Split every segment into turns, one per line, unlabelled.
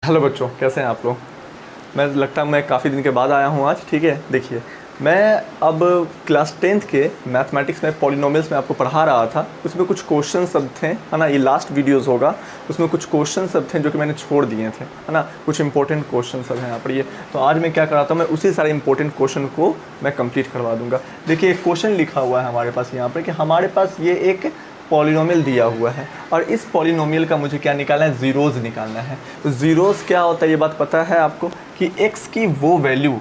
Hello बच्चों, कैसे हैं आप लोग। मैं लगता है मैं काफ़ी दिन के बाद आया हूँ आज। ठीक है, देखिए मैं अब क्लास 10th के मैथमेटिक्स में पॉलिनोमियल्स में आपको पढ़ा रहा था। उसमें कुछ क्वेश्चन सब थे, है ना। ये लास्ट वीडियोस होगा, उसमें कुछ क्वेश्चन सब थे जो कि मैंने छोड़ दिए थे, है ना। कुछ इंपॉर्टेंट क्वेश्चन सब हैं यहाँ पर। ये तो आज मैं क्या कराता हूँ, मैं उसी सारे इंपॉर्टेंट क्वेश्चन को मैं कंप्लीट करवा दूँगा। देखिए एक क्वेश्चन लिखा हुआ है हमारे पास यहाँ पर कि हमारे पास ये एक पॉलिनोमियल दिया हुआ है और इस पॉलिनोमियल का मुझे क्या निकालना है, ज़ीरोज़ निकालना है। तो ज़ीरोज़ क्या होता है ये बात पता है आपको कि x की वो वैल्यू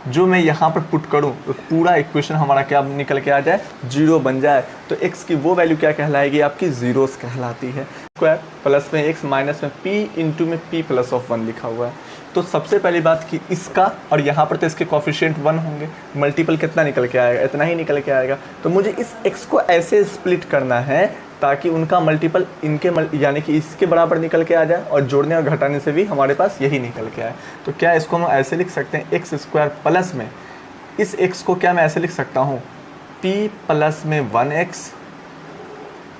जो मैं यहाँ पर पुट करूँ तो पूरा इक्वेशन हमारा क्या निकल के आ जाए, जीरो बन जाए। तो x की वो वैल्यू क्या कहलाएगी, आपकी ज़ीरोज़ कहलाती है। स्क्वायर प्लस में x माइनस में p इंटू में p प्लस ऑफ 1 लिखा हुआ है। तो सबसे पहली बात कि इसका और यहाँ पर तो इसके कोफिशिएंट 1 होंगे, मल्टीपल कितना निकल के आएगा, इतना ही निकल के आएगा। तो मुझे इस x को ऐसे स्प्लिट करना है ताकि उनका मल्टीपल इनके यानी कि इसके बराबर निकल के आ जाए और जोड़ने और घटाने से भी हमारे पास यही निकल के आए। तो क्या इसको हम ऐसे लिख सकते हैं, एक्स स्क्वायर प्लस में इस x को क्या मैं ऐसे लिख सकता हूँ, p प्लस में 1x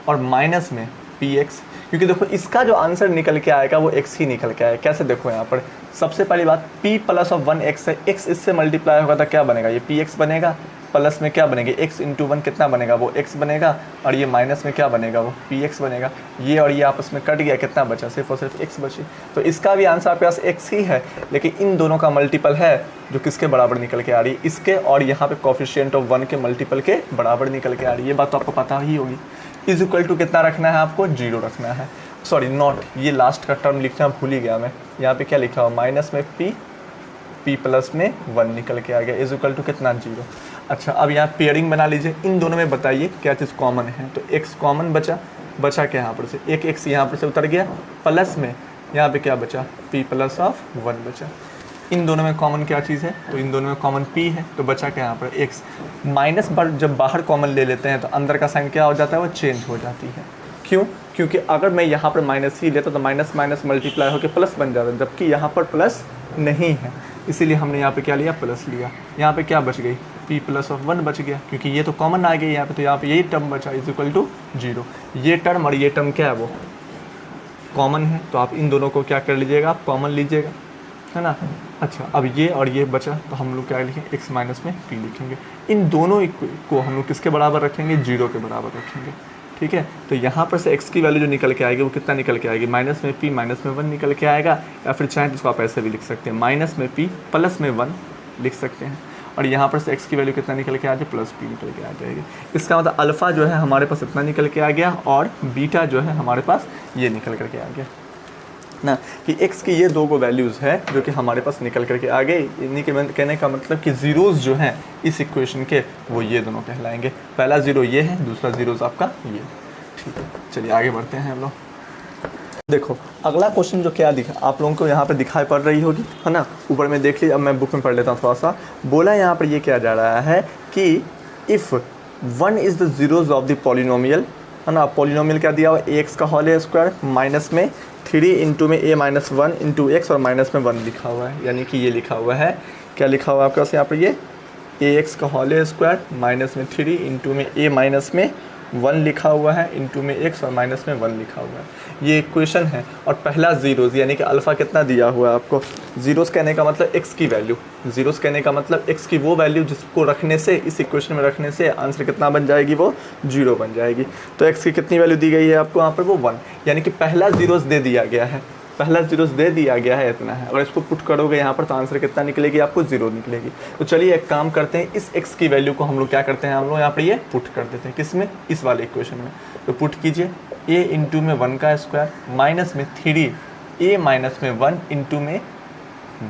और माइनस में px। क्योंकि देखो इसका जो आंसर निकल के आएगा वो x ही निकल के आएगा। कैसे, देखो यहाँ पर सबसे पहली बात p प्लस ऑफ 1x है, x इससे मल्टीप्लाई होगा तो क्या बनेगा, ये px बनेगा। प्लस में क्या बनेगी, x इंटू 1 कितना बनेगा, वो x बनेगा। और ये माइनस में क्या बनेगा, वो px बनेगा। ये और ये आपस में कट गया, कितना बचा, सिर्फ और सिर्फ x बची। तो इसका भी आंसर आपके पास x ही है, लेकिन इन दोनों का मल्टीपल है जो किसके बराबर निकल के आ रही है, इसके। और यहाँ पे कोफिशिएंट ऑफ 1 के मल्टीपल के बराबर निकल के आ रही है। ये बात तो आपको पता ही होगी। इज इक्वल टू कितना रखना है आपको, 0 रखना है। सॉरी नॉट, ये लास्ट का टर्म लिखना भूल ही गया मैं। यहाँ पे क्या लिखा हुआ, माइनस में p प्लस में 1 निकल के आ गया, इज इक्वल टू कितना, 0। अच्छा, अब यहाँ पेयरिंग बना लीजिए। इन दोनों में बताइए क्या चीज़ कॉमन है। तो x कॉमन बचा क्या यहाँ पर से, एक x यहाँ पर से उतर गया। प्लस में यहाँ पे क्या बचा, p प्लस ऑफ 1 बचा। इन दोनों में कॉमन क्या चीज़ है, तो इन दोनों में कॉमन p है, तो बचा क्या यहाँ पर x। माइनस पर जब बाहर कॉमन ले लेते हैं तो अंदर का साइन क्या हो जाता है, वो चेंज हो जाती है। क्यों, क्योंकि अगर मैं यहाँ पर माइनस ही लेता तो माइनस माइनस मल्टीप्लाई होकर प्लस बन जाता, जबकि यहाँ पर प्लस नहीं है, इसीलिए हमने यहाँ पे क्या लिया, प्लस लिया। यहाँ पे क्या बच गई, p प्लस ऑफ 1 बच गया, क्योंकि ये तो कॉमन आ गई यहाँ पे। तो यहाँ पे यही टर्म बचा, इज इक्वल टू 0। ये टर्म और ये टर्म क्या है, वो कॉमन है। तो आप इन दोनों को क्या कर लीजिएगा, आप कॉमन लीजिएगा, है ना। अच्छा, अब ये और ये बचा तो हम लोग क्या लिखेंगे, x माइनस में p लिखेंगे। इन दोनों को हम लोग किसके बराबर रखेंगे, 0 के बराबर रखेंगे। ठीक है, तो यहाँ पर से x की वैल्यू जो निकल के आएगी वो कितना निकल के आएगी, माइनस में p माइनस में 1 निकल के आएगा। या फिर चाहे तो इसको आप ऐसे भी लिख सकते हैं, माइनस में p प्लस में 1 लिख सकते हैं। और यहाँ पर से x की वैल्यू कितना निकल के आ जाए, प्लस p निकल के आ जाएगी। इसका मतलब अल्फ़ा जो है हमारे पास इतना निकल के आ गया और बीटा जो है हमारे पास ये निकल करके आ गया ना, कि x की ये दो को वैल्यूज़ है जो कि हमारे पास निकल करके आ गए। इन्हीं के कहने का मतलब कि ज़ीरोज़ जो हैं इस इक्वेशन के वो ये दोनों कहलाएंगे। पहला ज़ीरो ये है, दूसरा ज़ीरोज़ आपका ये। ठीक है, चलिए आगे बढ़ते हैं हम लोग। देखो अगला क्वेश्चन जो क्या दिखा आप लोगों को यहाँ पर दिखाई पड़ रही होगी, है ना। ऊपर में देख लीजिए, अब मैं बुक में पढ़ लेता हूँ थोड़ा सा। बोला यहाँ पर ये क्या जा रहा है कि if 1 is the zeros of the polynomial, है ना। पॉलिनोमियल क्या दिया हुआ, ax का होल स्क्वायर माइनस में 3 इंटू में a माइनस 1 इंटू एक्स और माइनस में 1 लिखा हुआ है। यानी कि ये लिखा हुआ है, क्या लिखा हुआ है आपके पास यहाँ पर, ये ax का होल स्क्वायर माइनस में 3 इंटू में a माइनस में 1 लिखा हुआ है इंटू में x और माइनस में 1 लिखा हुआ है। ये इक्वेशन है। और पहला ज़ीरोज़ यानी कि अल्फ़ा कितना दिया हुआ है आपको। ज़ीरोज़ कहने का मतलब x की वैल्यू, ज़ीरोज़ कहने का मतलब x की वो वैल्यू जिसको रखने से, इस इक्वेशन में रखने से आंसर कितना बन जाएगी, वो 0 बन जाएगी। तो x की कितनी वैल्यू दी गई है आपको यहाँ पर, वो 1। यानी कि पहला ज़ीरोज़ दे दिया गया है, पहला ज़ीरोज़ दे दिया गया है, इतना है। अगर इसको पुट करोगे यहाँ पर तो आंसर कितना निकलेगी आपको, 0 निकलेगी। तो चलिए एक काम करते हैं, इस x की वैल्यू को हम लोग क्या करते हैं, हम लोग यहाँ पर ये पुट कर देते हैं, किस में, इस वाले इक्वेशन में। तो पुट कीजिए, a इंटू में 1 का स्क्वायर माइनस में 3 a माइनस में 1 इंटू में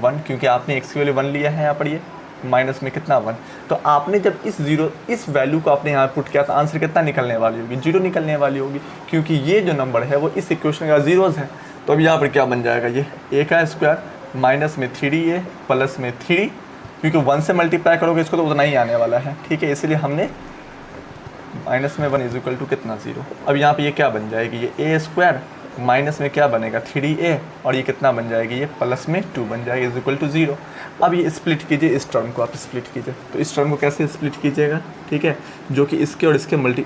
1, क्योंकि आपने x की वैल्यू 1 लिया है यहाँ पर, ये माइनस में कितना 1। तो आपने जब इस वैल्यू को आपने यहाँ पुट किया तो आंसर कितना निकलने वाली होगी, 0 निकलने वाली होगी, क्योंकि ये जो नंबर है वो इस इक्वेशन का ज़ीरोज़ है। तो अब यहाँ पर क्या बन जाएगा, ये a का स्क्वायर माइनस में 3a प्लस में 3, क्योंकि 1 से मल्टीप्लाई करोगे इसको तो उतना ही आने वाला है। ठीक है, इसलिए हमने माइनस में 1 इज इक्वल टू कितना, 0। अब यहाँ पे ये क्या बन जाएगी, ये a स्क्वायर माइनस में क्या बनेगा, 3a, और ये कितना बन जाएगी, ये प्लस में 2 बन जाएगी, इज इक्वल टू 0। अब ये स्प्लिट कीजिए, इस टर्म को आप स्प्लिट कीजिए। तो इस टर्म को कैसे स्प्लिट कीजिएगा, ठीक है, जो कि इसके और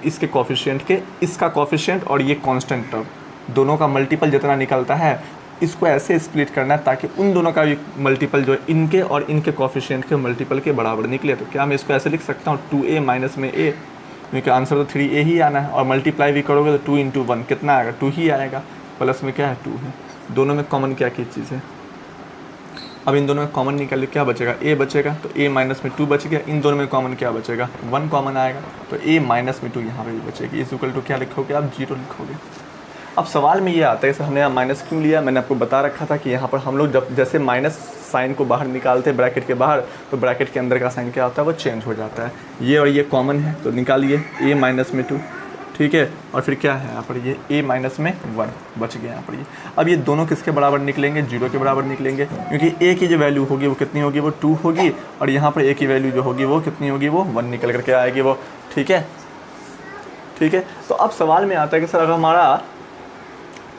इसके कोफिशिएंट के, इसका कोफिशिएंट और ये कांस्टेंट टर्म दोनों का मल्टीपल जितना निकलता है इसको ऐसे स्प्लिट करना है ताकि उन दोनों का भी मल्टीपल जो है इनके और इनके कोफिशिएंट के मल्टीपल के बराबर निकले। तो क्या मैं इसको ऐसे लिख सकता हूँ 2a माइनस में a, क्योंकि आंसर तो 3a ही आना है, और मल्टीप्लाई भी करोगे तो 2 इंटू 1 कितना आएगा 2 ही आएगा, प्लस में क्या है 2 है। दोनों में कॉमन क्या की चीज़ है, अब इन दोनों में कॉमन निकालिए, क्या बचेगा a बचेगा, तो a माइनस में 2 बच गया। इन दोनों में कॉमन क्या बचेगा 1 कॉमन आएगा, तो a माइनस में 2 यहाँ पे भी बचेगी। इस इक्वल टू क्या लिखोगे आप 0 लिखोगे। अब सवाल में ये आता है कि हमने यहाँ माइनस क्यों लिया, मैंने आपको बता रखा था कि यहाँ पर हम लोग जब जैसे माइनस साइन को बाहर निकालते हैं ब्रैकेट के बाहर, तो ब्रैकेट के अंदर का साइन क्या होता है वो चेंज हो जाता है। ये और ये कॉमन है तो निकालिए a माइनस में 2, ठीक है, और फिर क्या है यहाँ पर ये a माइनस में 1 बच गया यहाँ पर ये। अब ये दोनों किसके बराबर निकलेंगे 0 के बराबर निकलेंगे, क्योंकि a की जो वैल्यू होगी वो कितनी होगी वो 2 होगी, और यहाँ पर a की वैल्यू जो होगी वो कितनी होगी वो 1 निकल करके आएगी वो, ठीक है। ठीक है, तो अब सवाल में आता है कि सर अगर हमारा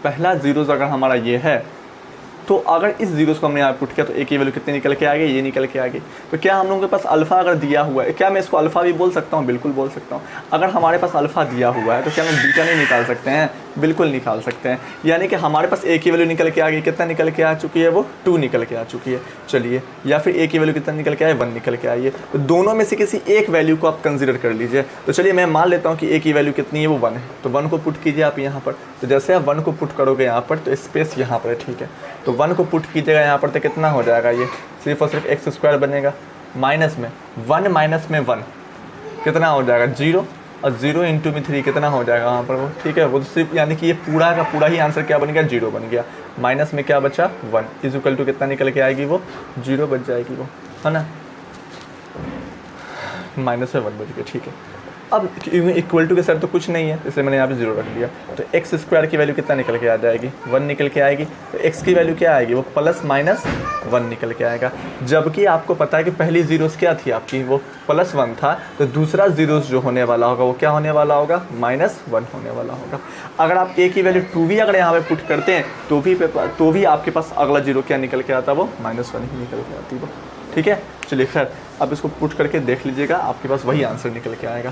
पहला जीरोस अगर हमारा ये है, तो अगर इस जीरोस को हमने यहाँ पुट किया तो a की वैल्यू कितनी निकल के आ गई, ये निकल के आ गई। तो क्या हम लोगों के पास अल्फ़ा अगर दिया हुआ है, क्या मैं इसको अल्फ़ा भी बोल सकता हूँ, बिल्कुल बोल सकता हूँ। अगर हमारे पास अल्फ़ा दिया हुआ है तो क्या मैं बीटा नहीं निकाल सकते हैं, बिल्कुल निकाल सकते हैं। यानी कि हमारे पास a की वैल्यू निकल के आ गई, कितना निकल के आ चुकी है वो 2 निकल के आ चुकी है। चलिए, या फिर a की वैल्यू कितना निकल के आए 1 निकल के आई है। तो दोनों में से किसी एक वैल्यू को आप कंसिडर कर लीजिए। तो चलिए मैं मान लेता हूँ कि a की वैल्यू कितनी है वो 1 है, तो 1 को पुट कीजिए आप यहाँ पर। तो जैसे आप 1 को पुट करोगे यहाँ पर तो स्पेस यहाँ पर है, ठीक है, तो 1 को पुट कीजिएगा यहाँ पर तो कितना हो जाएगा, ये सिर्फ और सिर्फ एक्स स्क्वायर बनेगा, माइनस में 1 माइनस में 1 कितना हो जाएगा 0, और 0 इंटू में 3 कितना हो जाएगा वहाँ पर वो, ठीक है। वो तो सिर्फ यानी कि ये पूरा का पूरा ही आंसर क्या बन गया 0 बन गया, माइनस में क्या बचा 1 इज इक्वल टू कितना निकल के आएगी वो 0 बच जाएगी वो, है ना, माइनस में 1 बच गया, ठीक है। अब इक्वल टू के सर तो कुछ नहीं है, इसलिए मैंने यहाँ पे 0 रख दिया। तो एक्स स्क्वायर की वैल्यू कितना निकल के आ जाएगी 1 निकल के आएगी। तो एक्स की वैल्यू क्या आएगी वो प्लस माइनस 1 निकल के आएगा। जबकि आपको पता है कि पहली जीरोस क्या थी आपकी, वो प्लस 1 था, तो दूसरा जीरोस जो होने वाला होगा वो क्या होने वाला होगा -1 होने वाला होगा। अगर आप a की वैल्यू 2 भी अगर यहाँ पे पुट करते हैं तो भी आपके पास अगला जीरो क्या निकल के आता वो -1 ही निकल के आती वो, ठीक है। चलिए खैर अब इसको पुट करके देख लीजिएगा, आपके पास वही आंसर निकल के आएगा।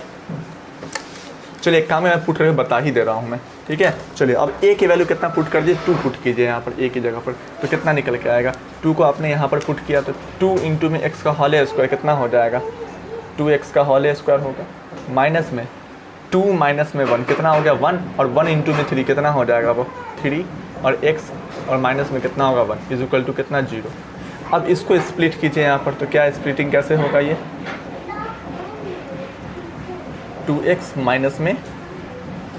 चलिए एक काम है, मैं पुट करके बता ही दे रहा हूँ मैं, ठीक है। चलिए अब a की वैल्यू कितना पुट कर दीजिए 2 पुट कीजिए यहाँ पर a की जगह पर, तो कितना निकल के आएगा 2 को आपने यहाँ पर पुट किया तो 2 इंटू में x का होल स्क्वायर कितना हो जाएगा 2x का होल स्क्वायर होगा, माइनस में 2 माइनस में 1 कितना हो गया 1, और 1 इंटू में 3 कितना हो जाएगा वो 3, और x और माइनस में कितना होगा 1 इज इक्वल टू कितना 0। अब इसको स्प्लिट कीजिए यहाँ पर, तो क्या स्प्लिटिंग कैसे होगा ये 2x माइनस में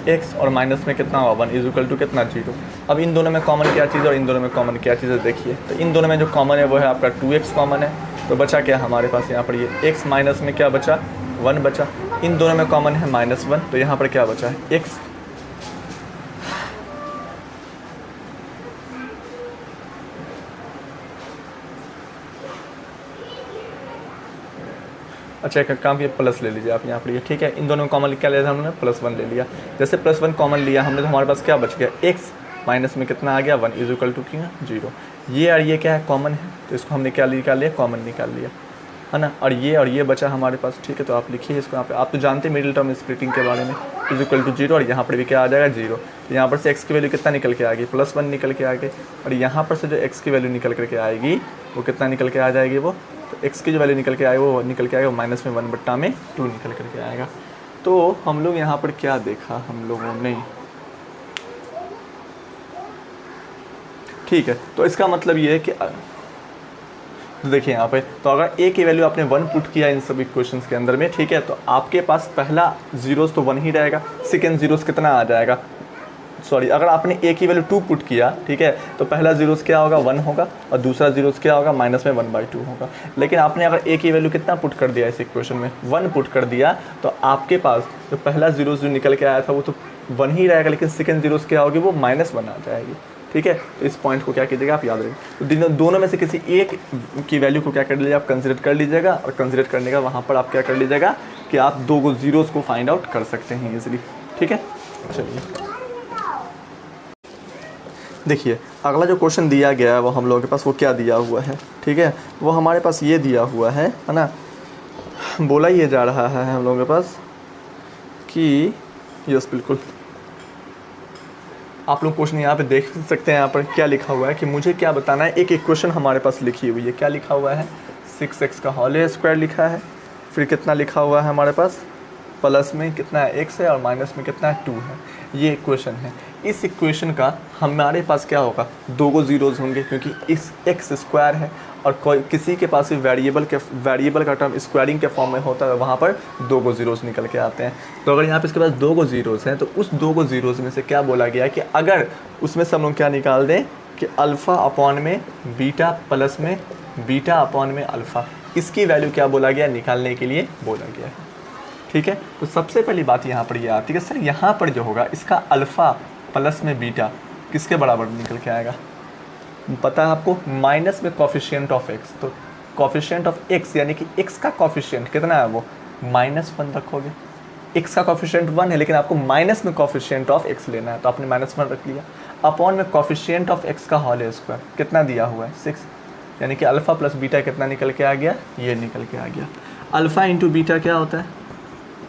x और माइनस में कितना होगा 1 इज इक्वल टू कितना 0। अब इन दोनों में कॉमन क्या चीज़ है और इन दोनों में कॉमन क्या चीज़ है देखिए। तो इन दोनों में जो कॉमन है वो है आपका 2x कॉमन है, तो बचा क्या हमारे पास यहाँ पर ये x माइनस में क्या बचा 1 बचा। इन दोनों में कॉमन है -1, तो यहाँ पर क्या बचा है x। अच्छा एक काम ये प्लस ले लीजिए आप यहाँ पर ये, ठीक है। इन दोनों में कॉमन क्या लिया था हमने +1 ले लिया। जैसे +1 कॉमन लिया हमने तो हमारे पास क्या बच गया x माइनस में कितना आ गया 1 इज इक्वल टू क्या 0। ये और ये क्या है कॉमन है, तो इसको हमने क्या निकाल लिया कॉमन निकाल लिया, है ना। और ये बचा हमारे पास, ठीक है। तो आप लिखिए इसको यहाँ पे, आप तो जानते हैं मिडिल टर्म स्प्लिटिंग के बारे में, इज इक्वल टू 0, और यहाँ पर भी क्या आ जाएगा 0। तो यहाँ पर से x की वैल्यू कितना निकल के आएगी +1 निकल के आ गई, और यहाँ पर से जो x की वैल्यू निकल करके आएगी वो कितना निकल के आ जाएगी वो, तो x की जो वैल्यू निकल के आएगी वो निकल के आएगा माइनस में 1/2 निकल करके आएगा। तो हम लोग यहाँ पर क्या देखा हम लोगों ने, ठीक है। तो इसका मतलब ये है कि तो देखिए यहाँ पे, तो अगर a की वैल्यू आपने 1 पुट किया इन सभी क्वेश्चंस के अंदर में, ठीक है, तो आपके पास पहला जीरोस तो 1 ही रहेगा, सेकेंड जीरोस कितना आ जाएगा, सॉरी अगर आपने a की वैल्यू 2 पुट किया, ठीक है, तो पहला जीरोस क्या होगा 1 होगा, और दूसरा जीरोस क्या होगा -1/2 होगा। लेकिन आपने अगर a की वैल्यू कितना पुट कर दिया इस इक्वेशन में 1 पुट कर दिया, तो आपके पास जो पहला जीरोस जो निकल के आया था वो तो 1 ही रहेगा, लेकिन सेकेंड जीरोस क्या होगी वो -1 आ जाएगी, ठीक है। तो इस पॉइंट को क्या कीजिएगा आप याद रखिए। तो दोनों में से किसी एक की वैल्यू को क्या कर लीजिएगा आप कंसिडर कर लीजिएगा, और कंसिडर करने का वहाँ पर आप क्या कर लीजिएगा कि आप 2 जीरोस को फाइंड आउट कर सकते हैं इजीली, ठीक है। चलिए देखिए अगला जो क्वेश्चन दिया गया है वो हम लोगों के पास वो क्या दिया हुआ है, ठीक है, वो हमारे पास ये दिया हुआ है ना। बोला ये जा रहा है हम लोगों के पास कि यस बिल्कुल आप लोग क्वेश्चन यहाँ पे देख सकते हैं, यहाँ पर क्या लिखा हुआ है कि मुझे क्या बताना है। एक इक्वेशन हमारे पास लिखी हुई है, क्या लिखा हुआ है, 6x का होल स्क्वायर लिखा है, फिर कितना लिखा हुआ है हमारे पास, प्लस में कितना है x है और माइनस में कितना है 2 है। ये इक्वेशन है। इस इक्वेशन का हमारे पास क्या होगा, दो गो ज़ीरोज़ होंगे क्योंकि इस x स्क्वायर है और कोई किसी के पास भी वेरिएबल का टर्म स्क्वायरिंग के फॉर्म में होता है, वहाँ पर दो गो ज़ीरोज़ निकल के आते हैं। तो अगर यहाँ पे इसके पास दो गो ज़ीरोज़ हैं तो उस दो गो ज़ीरोज़ में से क्या बोला गया है कि अगर उसमें से हम लोग क्या निकाल दें कि अल्फ़ा अपॉन में बीटा प्लस में बीटा अपॉन में अल्फ़ा, इसकी वैल्यू क्या बोला गया, निकालने के लिए बोला गया है। ठीक है, तो सबसे पहली बात यहाँ पर ये आती है कि सर यहाँ पर जो होगा इसका अल्फ़ा प्लस में बीटा किसके बराबर निकल के आएगा, पता है आपको, माइनस में कॉफिशिएंट ऑफ एक्स। तो कॉफिशिएंट ऑफ एक्स यानी कि एक्स का कॉफिशिएंट कितना है, वो -1 रखोगे। एक्स का कॉफिशिएंट 1 है लेकिन आपको माइनस में कॉफिशिएंट ऑफ एक्स लेना है, तो आपने -1 रख लिया। अपॉन में कॉफिशिएंट ऑफ एक्स का होल स्क्वायर कितना दिया हुआ है, 6, यानी कि अल्फ़ा प्लस बीटा कितना निकल के आ गया, ये निकल के आ गया। अल्फ़ा इंटू बीटा क्या होता है,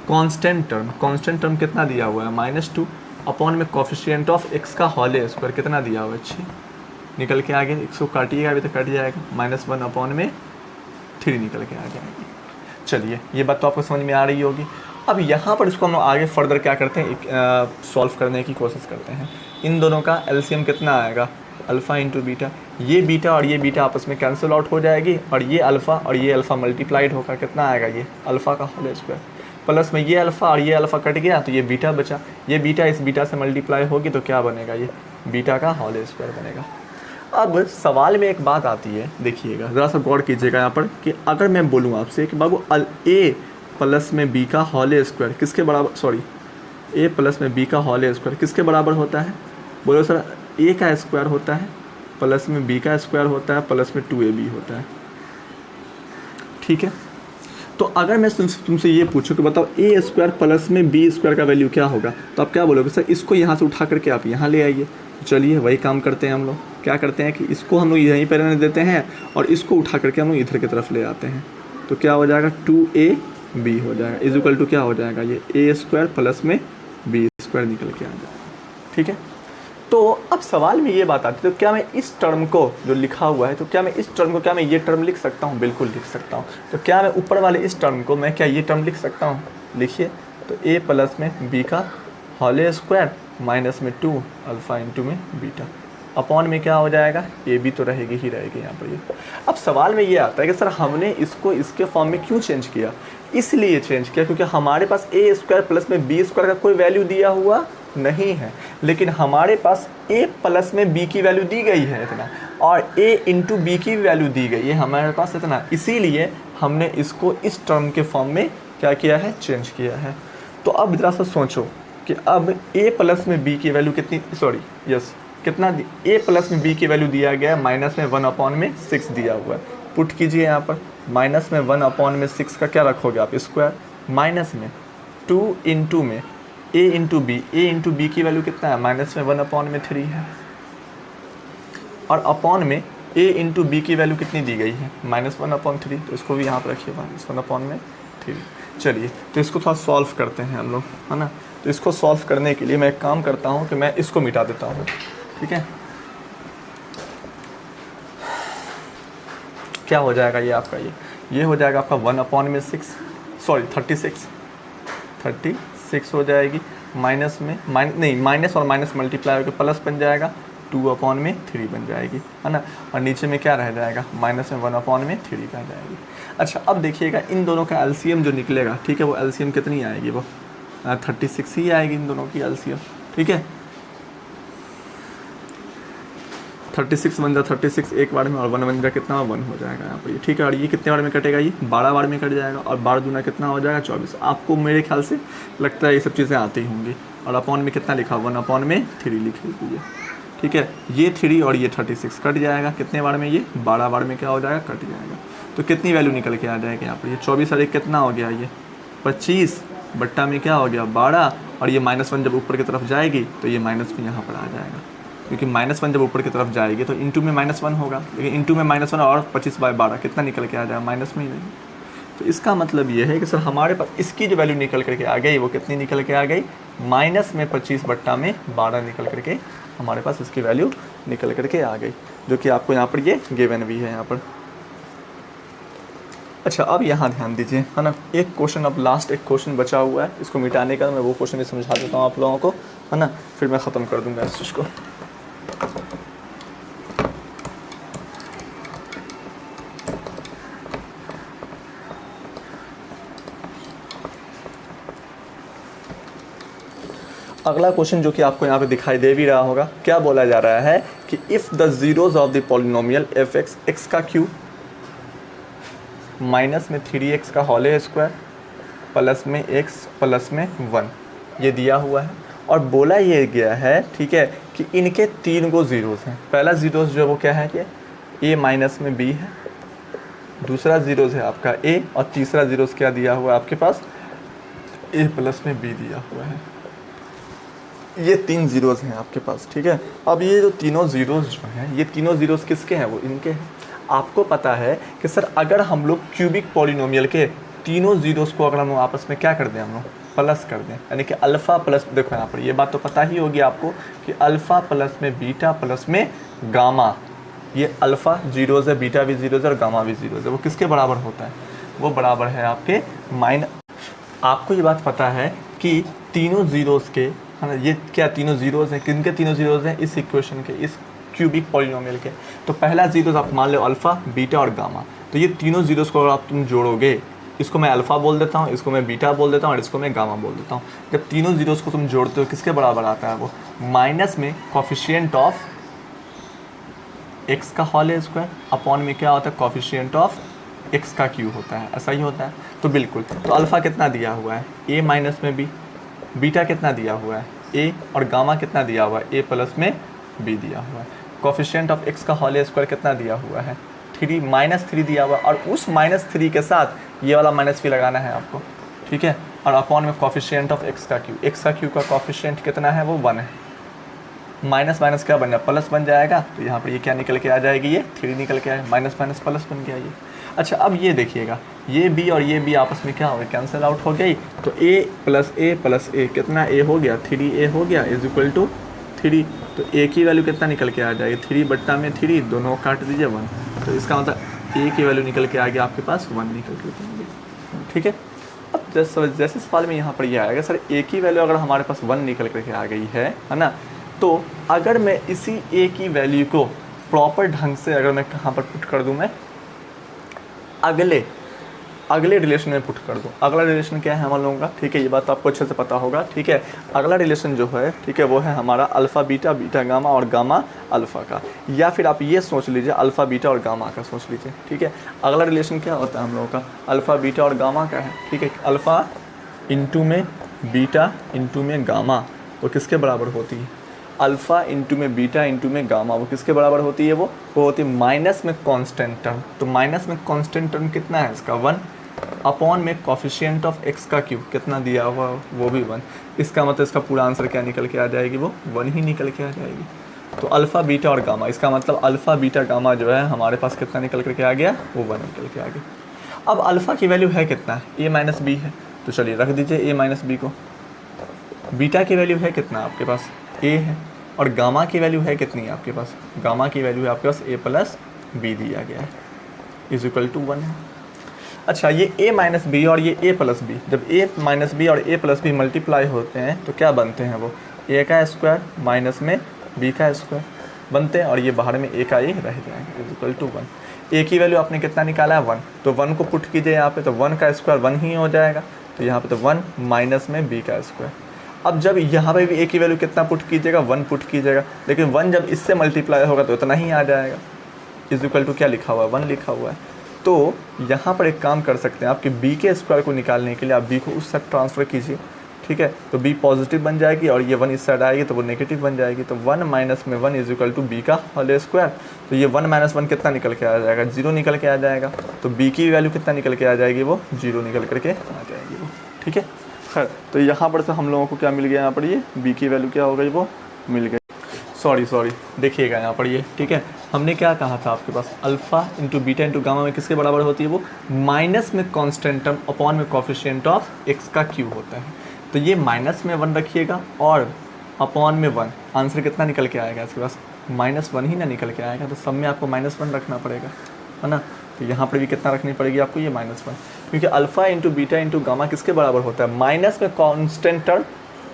कांस्टेंट टर्म कितना दिया हुआ है, -2, अपॉन में कॉफिशिएंट ऑफ एक्स का होल स्क्वायर कितना दिया हुआ है, 6, निकल के आ गया। इसको काटिएगा अभी तो कट जाएगा, -1 अपॉन में 3 निकल के आ जाएगी। चलिए, ये बात तो आपको समझ में आ रही होगी। अब यहाँ पर इसको हम लोग आगे फर्दर क्या करते हैं, सॉल्व करने की कोशिश करते हैं। इन दोनों का एलसीएम कितना आएगा, अल्फ़ा इंटू बीटा, ये बीटा और ये बीटा आपस में कैंसिल आउट हो जाएगी और ये अल्फ़ा और ये अल्फ़ा मल्टीप्लाइड होकर कितना आएगा, ये अल्फ़ा का होल स्क्वायर, प्लस में ये अल्फ़ा और ये अल्फ़ा कट गया तो ये बीटा बचा, ये बीटा इस बीटा से मल्टीप्लाई होगी तो क्या बनेगा, ये बीटा का होल स्क्वायर बनेगा। अब सवाल में एक बात आती है, देखिएगा ज़रा सा गौर कीजिएगा यहाँ पर कि अगर मैं बोलूँ आपसे कि बाबू a प्लस में b का होल स्क्वायर किसके बराबर, सॉरी a प्लस में b का होल स्क्वायर किसके बराबर होता है, बोलो सर a का स्क्वायर होता है प्लस में b का स्क्वायर होता है प्लस में 2ab होता है। ठीक है, तो अगर मैं तुमसे ये पूछूं कि बताओ a स्क्वायर प्लस में b स्क्वायर का वैल्यू क्या होगा, तो आप क्या बोलोगे, सर इसको यहाँ से उठा करके आप यहाँ ले आइए। चलिए वही काम करते हैं हम लोग, क्या करते हैं कि इसको हम लोग यहीं पर रहने देते हैं और इसको उठा करके हम लोग इधर की तरफ ले आते हैं। तो क्या हो जाएगा, 2ab हो जाएगा इज इक्वल टू क्या हो जाएगा, ये a स्क्वायर प्लस में b स्क्वायर निकल के आ जाएगा। ठीक है, तो अब सवाल में ये बात आती है, तो क्या मैं इस टर्म को जो लिखा हुआ है, तो क्या मैं इस टर्म को, क्या मैं ये टर्म लिख सकता हूँ, बिल्कुल लिख सकता हूँ। तो क्या मैं ऊपर वाले इस टर्म को मैं क्या ये टर्म लिख सकता हूँ, लिखिए, तो a प्लस में b का होल स्क्वायर माइनस में 2 अल्फ़ा इंटू में बीटा, अपॉन में क्या हो जाएगा, ए बी तो रहेगी ही रहेगी यहाँ पर ये। अब सवाल में ये आता है कि सर हमने इसको इसके फॉर्म में क्यों चेंज किया, इसलिए चेंज किया क्योंकि हमारे पास a स्क्वायर प्लस में b स्क्वायर का कोई वैल्यू दिया हुआ नहीं है, लेकिन हमारे पास a प्लस में b की वैल्यू दी गई है इतना और a इंटू बी की वैल्यू दी गई है हमारे पास इतना, इसीलिए हमने इसको इस टर्म के फॉर्म में क्या किया है, चेंज किया है। तो अब जरा सा सोचो कि अब a प्लस में b की वैल्यू कितनी, सॉरी यस कितना, a प्लस में b की वैल्यू दिया गया है माइनस में 1 अपॉन में 6 दिया हुआ है। पुट कीजिए यहाँ पर, माइनस में 1 अपॉन में 6 का क्या रखोगे आप, स्क्वायर, माइनस में 2 इंटू में a इंटू बी की वैल्यू कितना है, माइनस में 1 अपॉन में 3 है, और अपॉन में a इंटू बी की वैल्यू कितनी दी गई है, -1 अपॉन 3, तो इसको भी यहाँ पर रखिए -1 अपॉन में 3। चलिए, तो इसको थोड़ा सॉल्व करते हैं हम लोग, है ना। तो इसको सॉल्व करने के लिए मैं एक काम करता हूँ कि मैं इसको मिटा देता हूँ, ठीक है। क्या हो जाएगा ये आपका, ये हो जाएगा आपका 1 अपॉन में 6, सॉरी 36 हो जाएगी, माइनस में माइनस और माइनस मल्टीप्लाई होकर प्लस बन जाएगा, 2 अपॉन में 3 बन जाएगी, है ना। और नीचे में क्या रह जाएगा, माइनस में 1 अपॉन में 3 रह जाएगी। अच्छा, अब देखिएगा इन दोनों का एलसीएम जो निकलेगा, ठीक है, वो एलसीएम कितनी आएगी, वो 36 ही आएगी इन दोनों की एलसीएम, ठीक है। 36 बन जा 36 एक बार में, और 1 बन जा कितना, 1 हो जाएगा यहाँ पर ये, ठीक है। और ये कितने बार में कटेगा, ये 12 बार में कट जाएगा, और 12 दूना कितना हो जाएगा, 24। आपको मेरे ख्याल से लगता है ये सब चीज़ें आती होंगी। और अपॉन में कितना लिखा, 1 अपॉन में 3 लिखी हुई है, ठीक है। ये 3 और ये 36 कट जाएगा कितने बार में, ये 12 बार में क्या हो जाएगा, कट जाएगा। तो कितनी वैल्यू निकल के आ जाएगी यहाँ पर, ये 24 और एक कितना हो गया, ये 25 बट्टा में क्या हो गया, 12, और ये -1 जब ऊपर की तरफ जाएगी तो ये माइनस में यहाँ पर आ जाएगा, क्योंकि -1 जब ऊपर की तरफ जाएगी तो इंटू में -1 होगा, लेकिन इंटू में -1 और 25/12 कितना निकल के आ जाएगा, माइनस में ही नहीं। तो इसका मतलब ये है कि सर हमारे पास इसकी जो वैल्यू निकल करके आ गई वो कितनी निकल के आ गई, -25 बट्टा में 12 निकल करके हमारे पास इसकी वैल्यू निकल करके आ गई, जो कि आपको यहाँ पर ये गिवन भी है यहाँ पर। अच्छा, अब यहाँ ध्यान दीजिए, है ना, एक क्वेश्चन, अब लास्ट एक क्वेश्चन बचा हुआ है, इसको मिटाने का मैं वो क्वेश्चन भी समझा देता हूँ आप लोगों को, है ना, फिर मैं ख़त्म कर दूँगा इस चीज़ को। अगला क्वेश्चन जो कि आपको यहाँ पे दिखाई दे भी रहा होगा, क्या बोला जा रहा है कि if the zeros of the polynomial F x, x का क्यूब माइनस में 3x का होल स्क्वायर प्लस में x प्लस में 1 ये दिया हुआ है, और बोला ये गया है, ठीक है, कि इनके 3 गो ज़ीरोज़ हैं। पहला ज़ीरोज़ जो वो क्या है कि a माइनस में b है, दूसरा ज़ीरोज़ है आपका a, और तीसरा ज़ीरोज़ क्या दिया हुआ है आपके पास, a प्लस में b दिया हुआ है। ये 3 ज़ीरोज़ हैं आपके पास, ठीक है। अब ये जो तीनों ज़ीरोज़ जो हैं, ये तीनों ज़ीरोज़ किसके हैं, वो इनके हैं। आपको पता है कि सर अगर हम लोग क्यूबिक पॉलिनोमियल के तीनों ज़ीरोज़ को अगर हम आपस में क्या कर दें, हम लोग प्लस कर दें, यानी कि अल्फ़ा प्लस, देखो यहाँ पर ये बात तो पता ही होगी आपको कि अल्फ़ा प्लस में बीटा प्लस में गामा, ये अल्फ़ा ज़ीरोज़ है, बीटा भी ज़ीरोज़ है और गामा भी ज़ीरोज़ है, वो किसके बराबर होता है, वो बराबर है आपके आपको ये बात पता है कि तीनों ज़ीरोज़ के, है ना, ये क्या तीनों ज़ीरोज़ हैं, किनके तीनों ज़ीरोज़ हैं, इस इक्वेशन के, इस क्यूबिक पॉलिनोमियल के। तो पहला ज़ीरोज़ आप मान लो अल्फ़ा, बीटा और गामा, तो ये तीनों ज़ीरोज़ को अगर आप तुम जोड़ोगे, इसको मैं अल्फ़ा बोल देता हूँ, इसको मैं बीटा बोल देता हूँ और इसको मैं गामा बोल देता हूँ। जब तीनों ज़ीरोज़ को तुम जोड़ते हो किसके बराबर आता है, वो माइनस में कोफिशिएंट ऑफ एक्स का होल स्क्वायर अपॉन में क्या होता है, कोफिशिएंट ऑफ एक्स का क्यू होता है, ऐसा ही होता है। तो बिल्कुल, तो अल्फ़ा कितना दिया हुआ है, ए माइनस में बी, बीटा कितना दिया हुआ है ए, और गामा कितना दिया हुआ है, ए प्लस में बी दिया हुआ है। कोफिशिएंट ऑफ एक्स का होल स्क्वायर कितना दिया हुआ है, 3 -3 दिया हुआ है, और उस -3 के साथ ये वाला -3 लगाना है आपको, ठीक है। और अपॉन में कोफिशिएंट ऑफ एक्स का क्यू, एक्स का क्यू का कोफिशिएंट कितना है, वो 1 है। माइनस माइनस क्या बन जाए, प्लस बन जाएगा, तो यहाँ पर ये क्या निकल के आ जाएगी, ये 3 निकल के आए, माइनस माइनस प्लस बन गया ये। अच्छा, अब ये देखिएगा, ये बी और ये बी आपस में क्या हो गया, कैंसिल आउट हो गई, तो a प्लस ए कितना a हो गया, 3a हो गया, इज इक्वल टू 3। तो a की वैल्यू कितना निकल के आ जाएगी, 3 बट्टा में 3, दोनों काट दीजिए 1, तो इसका मतलब a की वैल्यू निकल के आ गया आपके पास 1 निकल के आएगी, ठीक है। अब जैसे सवाल में यहाँ पर ये आएगा, सर a की वैल्यू अगर हमारे पास 1 निकल के आ गई है ना, तो अगर मैं इसी a की वैल्यू को प्रॉपर ढंग से अगर मैं कहाँ पर पुट कर दूँ, मैं अगले रिलेशन में पुट कर दूँ। अगला रिलेशन क्या है हम लोगों का, ठीक है, ये बात तो आपको अच्छे से पता होगा, ठीक है। अगला रिलेशन जो है, ठीक है, वो है हमारा अल्फ़ा बीटा, बीटा गामा और गामा अल्फ़ा का, या फिर आप ये सोच लीजिए अल्फ़ा बीटा और गामा का सोच लीजिए, ठीक है। अगला रिलेशन क्या होता है हम लोगों का, अल्फ़ा बीटा और गामा का है, ठीक है। अल्फ़ा इंटू में बीटा इंटू में गामा, वो किसके बराबर होती है, अल्फ़ा इंटू में बीटा इंटू में गामा, वो किसके बराबर होती है, वो होती है माइनस में कांस्टेंट टर्म। तो माइनस में कांस्टेंट टर्म कितना है इसका, 1, अपॉन में कोफिशिएंट ऑफ एक्स का क्यूब कितना दिया हुआ, वो भी 1। इसका मतलब इसका पूरा आंसर क्या निकल के आ जाएगी, वो 1 ही निकल के आ जाएगी। तो अल्फ़ा बीटा और गामा, इसका मतलब अल्फ़ा बीटा गामा जो है हमारे पास कितना निकल करके आ गया, वो 1 निकल के आ गया। अब अल्फ़ा की वैल्यू है कितना, a माइनस बी है, तो चलिए रख दीजिए a माइनस बी को। बीटा की वैल्यू है कितना आपके पास, a है, और गामा की वैल्यू है कितनी है आपके पास, गामा की वैल्यू है आपके पास a प्लस बी दिया गया है, इज इक्वल टू 1 है। अच्छा, ये a माइनस बी और ये a प्लस बी, जब a माइनस बी और a प्लस बी मल्टीप्लाई होते हैं तो क्या बनते हैं, वो a का स्क्वायर माइनस में b का स्क्वायर बनते हैं, और ये बाहर में a का a रह जाएगा, इज इक्वल टू 1। a की वैल्यू आपने कितना निकाला है, 1, तो 1 को पुट कीजिए यहाँ पे, तो 1 का स्क्वायर 1 ही हो जाएगा, तो यहाँ पे तो 1 माइनस में b का स्क्वायर। अब जब यहाँ पे भी a की वैल्यू कितना पुट कीजिएगा, 1 पुट कीजिएगा, लेकिन 1 जब इससे मल्टीप्लाई होगा तो इतना ही आ जाएगा, इज इक्वल टू क्या लिखा हुआ है, 1 लिखा हुआ है। तो यहाँ पर एक काम कर सकते हैं, आपके b के स्क्वायर को निकालने के लिए आप b को उस साइड ट्रांसफ़र कीजिए, ठीक है। तो b पॉजिटिव बन जाएगी और ये 1 इस साइड आएगी तो वो नेगेटिव बन जाएगी, तो 1 माइनस में 1 इज इक्वल टू b का होल स्क्वायर। तो ये 1 माइनस 1 कितना निकल के आ जाएगा, 0 निकल के आ जाएगा, तो b की वैल्यू कितना निकल के आ जाएगी, वो 0 निकल करके आ जाएगी वो, ठीक है। खैर, तो यहाँ पर से हम लोगों को क्या मिल गया, यहाँ पर ये b की वैल्यू क्या हो गई, वो मिल गई। सॉरी देखिएगा यहाँ पर ये, ठीक है, हमने क्या कहा था आपके पास, alpha into beta into gamma में किसके बराबर होती है, वो माइनस में कांस्टेंट टर्म अपॉन में कोफिशिएंट ऑफ एक्स का क्यू होता है। तो ये माइनस में 1 रखिएगा और अपॉन में 1, आंसर कितना निकल के आएगा इसके पास, -1 ही ना निकल के आएगा, तो सब में आपको -1 रखना पड़ेगा, है ना। तो यहाँ पर भी कितना रखनी पड़ेगी आपको, ये -1, क्योंकि alpha into beta into gamma किसके बराबर होता है, माइनस में कॉन्स्टेंट टर्म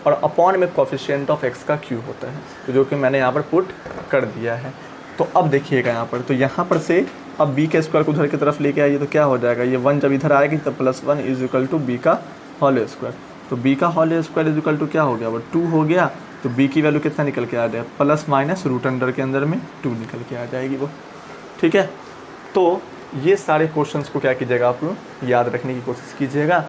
और अपॉन में कोफिशिएंट ऑफ x का क्यूब होता है, तो जो कि मैंने यहाँ पर पुट कर दिया है। तो अब देखिएगा यहाँ पर, तो यहाँ पर से अब b के स्क्वायर को उधर की तरफ लेके आइए, तो क्या हो जाएगा, ये 1 जब इधर आएगी तो +1 इज इक्वल टू b का होल स्क्वायर, तो b का whole square is equal to क्या हो गया, वो 2 हो गया, तो b की वैल्यू कितना निकल के आ जाए, प्लस माइनस रूट अंडर के अंदर में 2 निकल के आ जाएगी वो, ठीक है। तो ये सारे क्वेश्चंस को क्या कीजिएगा, आप लोग याद रखने की कोशिश कीजिएगा।